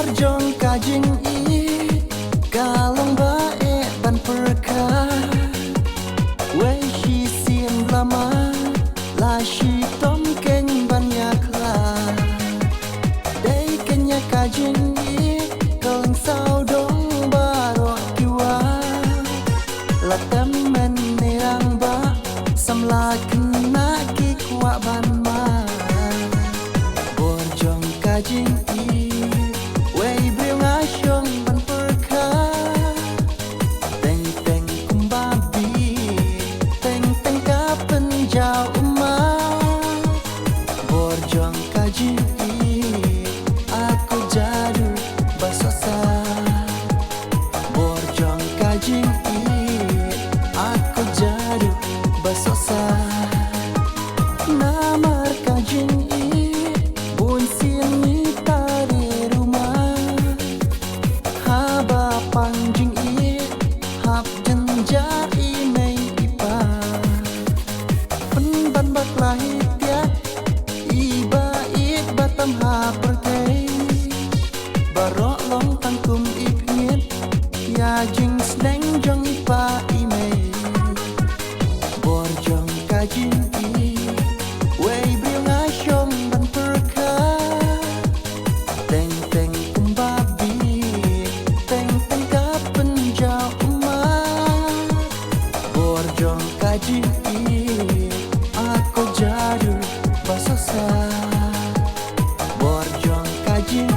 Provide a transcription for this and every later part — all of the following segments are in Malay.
Borjong kajing i kalong bae ban perka Wei shi sim lama la shi tom keng ban yakla Dei kenya kajing i kalong sao dong baro kiwa La temen nerang ba samla kena ki kwa ban ma Borjong kajing i Wei briung asyong ban perka Teng teng kumbabi Teng teng ka penjau emak Borjong kaji aku jadu basosa Borjong kaji aku jadu basosa Namar kaji bun sin ni tari rumah Haba panjing i hap jenjar i mei ipa Pen ban bak lahi tiak iba ik batam ha perkei Barok long tangkum i pingit ya jing sneng jong ipa i mei Borjong kajing i Wei briung asyong ban perka Teng teng kumbabi Teng teng ka penjau emak Borjong kajing aku jadu basosa Borjong kajing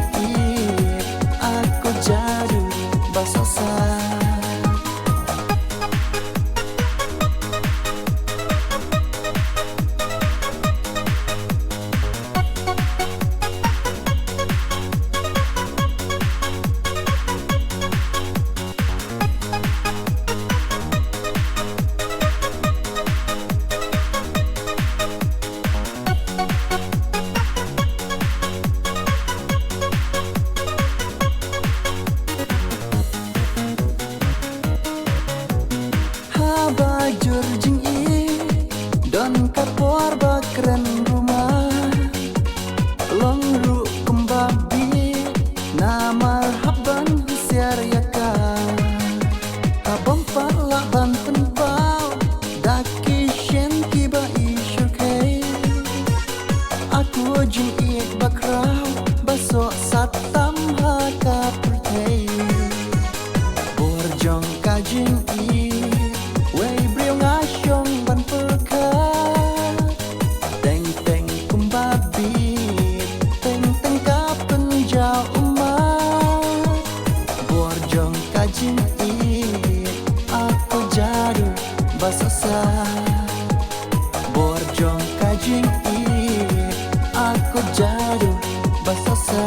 aku jadu basosa Bajur jing i don kapor bakren rumah long ru kumbabi namar haban siar yaka kabom pala ban penpau daki shen kiba i syurkai aku jing i bakrau baso satam haka pertai Borjong kajing i Wei briung asyong ban perka Teng teng kumbabi Teng teng ka penjau emak Borjong kajing i aku jadu basosa Borjong kajing i aku jadu basosa